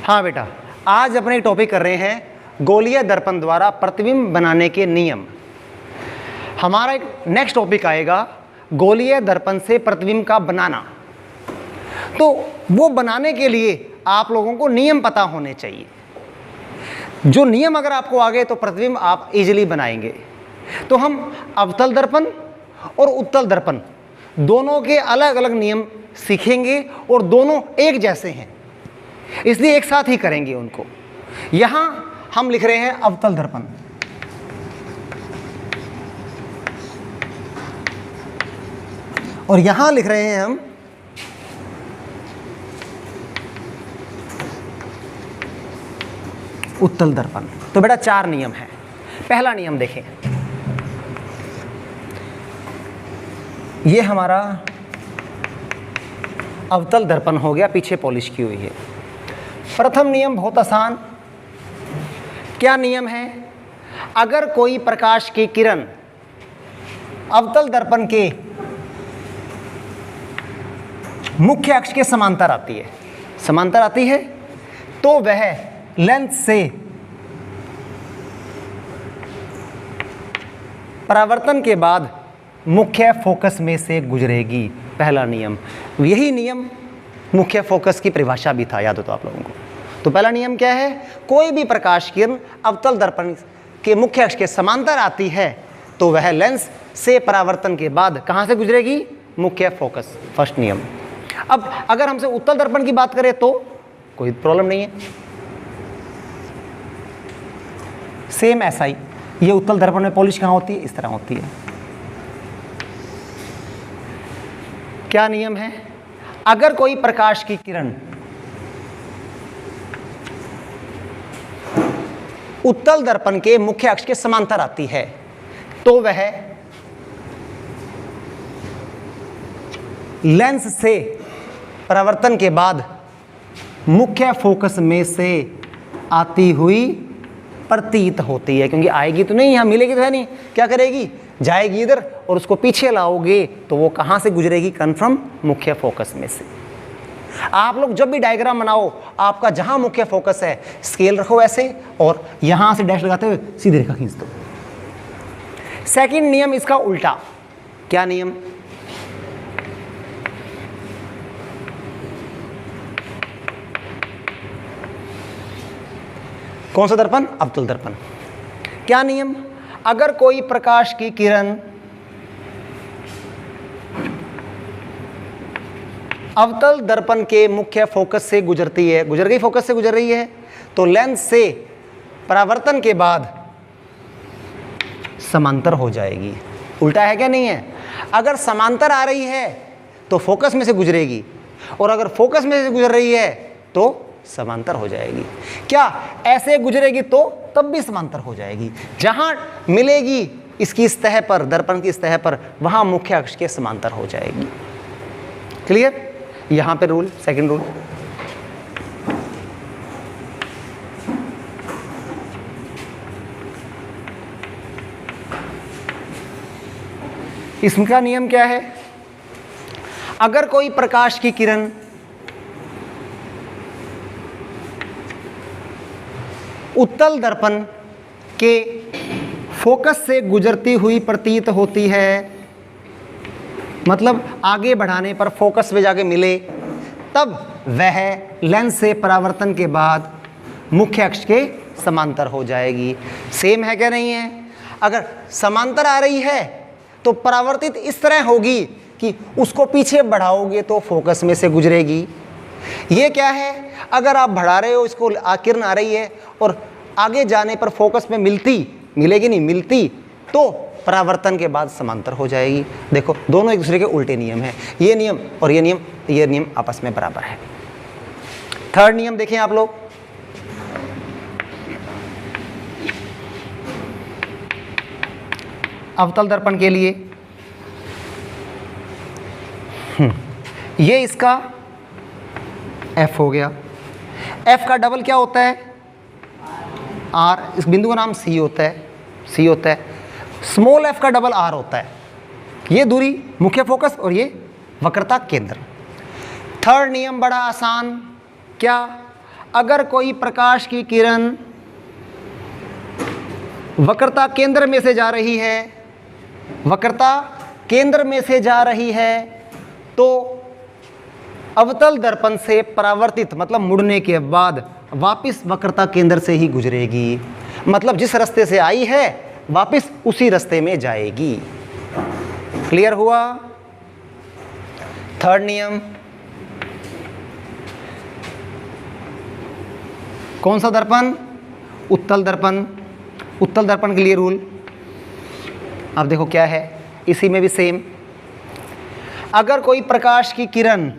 हाँ बेटा, आज अपने टॉपिक कर रहे हैं गोलीय दर्पण द्वारा प्रतिबिंब बनाने के नियम। हमारा एक नेक्स्ट टॉपिक आएगा गोलीय दर्पण से प्रतिबिंब का बनाना। तो वो बनाने के लिए आप लोगों को नियम पता होने चाहिए। जो नियम अगर आपको आ गए तो प्रतिबिंब आप इजीली बनाएंगे। तो हम अवतल दर्पण और उत्तल दर्पण दोनों के अलग अलग नियम सीखेंगे और दोनों एक जैसे हैं, इसलिए एक साथ ही करेंगे उनको। यहां हम लिख रहे हैं अवतल दर्पण, और यहां लिख रहे हैं हम उत्तल दर्पण। तो बेटा 4 नियम हैं। पहला नियम देखें, ये हमारा अवतल दर्पण हो गया, पीछे पॉलिश की हुई है। प्रथम नियम बहुत आसान। क्या नियम है? अगर कोई प्रकाश की किरण अवतल दर्पण के मुख्य अक्ष के समांतर आती है तो वह लेंस से परावर्तन के बाद मुख्य फोकस में से गुजरेगी। पहला नियम। यही नियम मुख्य फोकस की परिभाषा भी था, याद हो तो आप लोगों को। तो पहला नियम क्या है? कोई भी प्रकाश किरण अवतल दर्पण के मुख्य अक्ष के समांतर आती है तो वह लेंस से परावर्तन के बाद कहां से गुजरेगी? मुख्य फोकस। फर्स्ट नियम। अब अगर हमसे उत्तल दर्पण की बात करें तो कोई प्रॉब्लम नहीं है, सेम ऐसा ही। ये उत्तल दर्पण में पॉलिश कहां होती है? इस तरह होती है। क्या नियम है? अगर कोई प्रकाश की किरण उत्तल दर्पण के मुख्य अक्ष के समांतर आती है तो वह लेंस से परावर्तन के बाद मुख्य फोकस में से आती हुई प्रतीत होती है। क्योंकि आएगी तो नहीं, यहां मिलेगी तो है नहीं, क्या करेगी? जाएगी इधर, और उसको पीछे लाओगे तो वो कहां से गुजरेगी? कन्फर्म मुख्य फोकस में से। आप लोग जब भी डायग्राम बनाओ, आपका जहां मुख्य फोकस है स्केल रखो ऐसे, और यहां से डैश लगाते हुए सीधी रेखा खींच दो। सेकंड नियम इसका उल्टा। क्या नियम? कौन सा दर्पण? अवतल दर्पण। क्या नियम? अगर कोई प्रकाश की किरण अवतल दर्पण के मुख्य फोकस से गुजरती है, गुजर गई, फोकस से गुजर रही है, तो लेंस से परावर्तन के बाद समांतर हो जाएगी। उल्टा है क्या? नहीं है। अगर समांतर आ रही है तो फोकस में से गुजरेगी, और अगर फोकस में से गुजर रही है तो समांतर हो जाएगी। क्या ऐसे गुजरेगी तो तब भी समांतर हो जाएगी। जहां मिलेगी इसकी सतह पर, दर्पण की सतह पर, वहां मुख्य अक्ष के समांतर हो जाएगी। क्लियर? यहां पे रूल, सेकंड रूल। इसका नियम क्या है? अगर कोई प्रकाश की किरण उत्तल दर्पण के फोकस से गुजरती हुई प्रतीत होती है, मतलब आगे बढ़ाने पर फोकस में जाके मिले, तब वह लेंस से परावर्तन के बाद मुख्य अक्ष के समांतर हो जाएगी। सेम है क्या? नहीं है। अगर समांतर आ रही है तो परावर्तित इस तरह होगी कि उसको पीछे बढ़ाओगे तो फोकस में से गुजरेगी। ये क्या है? अगर आप बढ़ा रहे हो, इसको किरण आ रही है और आगे जाने पर फोकस में मिलेगी नहीं, मिलती तो परावर्तन के बाद समांतर हो जाएगी। देखो, दोनों एक दूसरे के उल्टे नियम हैं। ये नियम और ये नियम आपस में बराबर है। थर्ड नियम देखें आप लोग। अवतल दर्पण के लिए ये इसका F हो गया। F का डबल क्या होता है? R। इस बिंदु का नाम C होता है। स्मॉल f का डबल R होता है। ये दूरी मुख्य फोकस और ये वक्रता केंद्र। थर्ड नियम बड़ा आसान। क्या? अगर कोई प्रकाश की किरण वक्रता केंद्र में से जा रही है, वक्रता केंद्र में से जा रही है, तो अवतल दर्पण से परावर्तित मतलब मुड़ने के बाद वापस वक्रता केंद्र से ही गुजरेगी। मतलब जिस रास्ते से आई है वापस उसी रास्ते में जाएगी। क्लियर हुआ? थर्ड नियम, कौन सा दर्पण? उत्तल दर्पण। उत्तल दर्पण के लिए रूल अब देखो क्या है, इसी में भी सेम। अगर कोई प्रकाश की किरण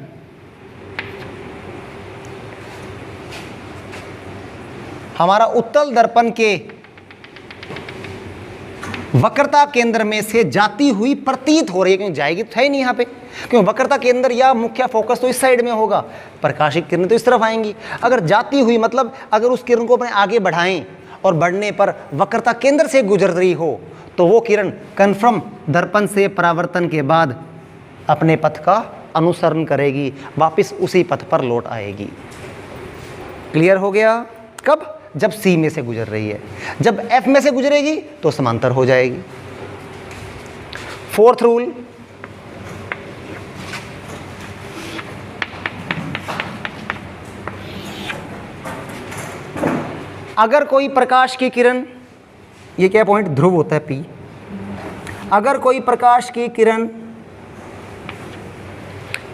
हमारा उत्तल दर्पण के वक्रता केंद्र में से जाती हुई प्रतीत हो रही है, क्योंकि जाएगी तो है ही नहीं यहाँ पे, क्योंकि वक्रता केंद्र या मुख्य फोकस तो इस साइड में होगा, प्रकाशिक किरण तो इस तरफ आएंगी। अगर जाती हुई मतलब अगर उस किरण को अपने आगे बढ़ाएं और बढ़ने पर वक्रता केंद्र से गुजर रही हो, तो वो किरण कन्फर्म दर्पण से परावर्तन के बाद अपने पथ का अनुसरण करेगी, वापस उसी पथ पर लौट आएगी। क्लियर हो गया? कब? जब सी में से गुजर रही है। जब एफ में से गुजरेगी तो समांतर हो जाएगी। फोर्थ रूल, अगर कोई प्रकाश की किरण, ये क्या पॉइंट ध्रुव होता है पी, अगर कोई प्रकाश की किरण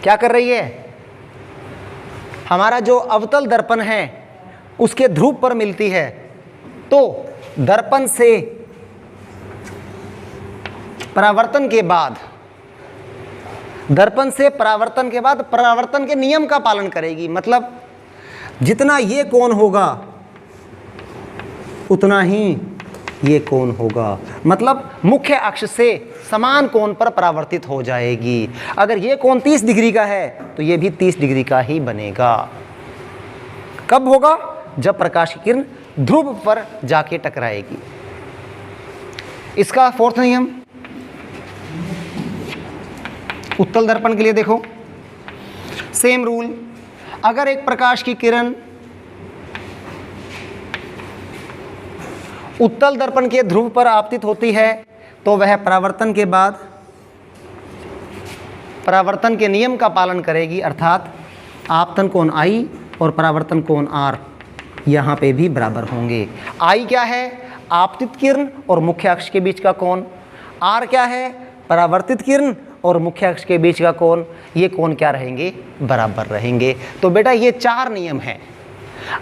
क्या कर रही है, हमारा जो अवतल दर्पण है उसके ध्रुव पर मिलती है, तो दर्पण से परावर्तन के बाद, दर्पण से परावर्तन के बाद परावर्तन के नियम का पालन करेगी। मतलब जितना ये कोण होगा उतना ही ये कोण होगा, मतलब मुख्य अक्ष से समान कोण पर परावर्तित हो जाएगी। अगर ये कोण 30 डिग्री का है तो ये भी 30 डिग्री का ही बनेगा। कब होगा? जब प्रकाश की किरण ध्रुव पर जाके टकराएगी। इसका फोर्थ नियम उत्तल दर्पण के लिए देखो, सेम रूल। अगर एक प्रकाश की किरण उत्तल दर्पण के ध्रुव पर आपतित होती है, तो वह परावर्तन के बाद परावर्तन के नियम का पालन करेगी, अर्थात आपतन कोण I और परावर्तन कोण R यहाँ पे भी बराबर होंगे। I क्या है? आपतित किरण और मुख्य अक्ष के बीच का कोण। R क्या है? परावर्तित किरण और मुख्य अक्ष के बीच का कोण। ये कोण क्या रहेंगे? बराबर रहेंगे। तो बेटा ये 4 नियम हैं।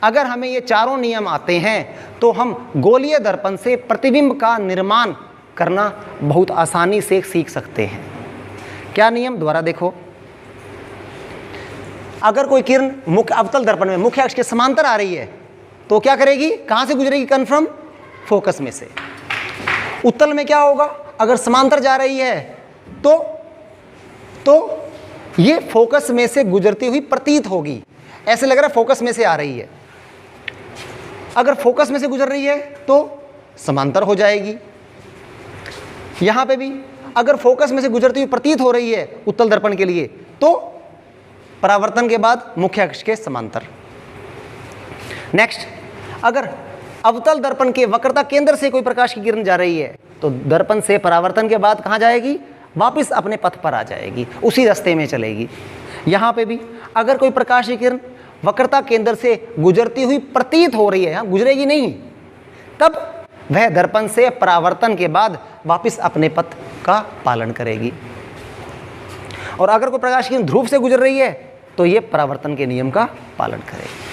अगर हमें ये चारों नियम आते हैं तो हम गोलीय दर्पण से प्रतिबिंब का निर्माण करना बहुत आसानी से सीख सकते हैं। क्या नियम? द्वारा देखो, अगर कोई किरण मुख्य अवतल दर्पण में मुख्य अक्ष के समांतर आ रही है तो क्या करेगी? कहाँ से गुजरेगी? कन्फर्म फोकस में से। उत्तल में क्या होगा? अगर समांतर जा रही है तो ये फोकस में से गुजरती हुई प्रतीत होगी, ऐसे लग रहा है फोकस में से आ रही है। अगर फोकस में से गुजर रही है तो समांतर हो जाएगी। यहां पे भी अगर फोकस में से गुजरती हुई प्रतीत हो रही है उत्तल दर्पण के लिए, तो परावर्तन के बाद मुख्य अक्ष के समांतर। नेक्स्ट, अगर अवतल दर्पण के वक्रता केंद्र से कोई प्रकाश की किरण जा रही है तो दर्पण से परावर्तन के बाद कहाँ जाएगी? वापस अपने पथ पर आ जाएगी, उसी रास्ते में चलेगी। यहाँ पे भी अगर कोई प्रकाश की किरण वक्रता केंद्र से गुजरती हुई प्रतीत हो रही है, यहाँ गुजरेगी नहीं, तब वह दर्पण से परावर्तन के बाद वापस अपने पथ का पालन करेगी। और अगर कोई प्रकाश की किरण ध्रुव से गुजर रही है तो ये परावर्तन के नियम का पालन करेगी।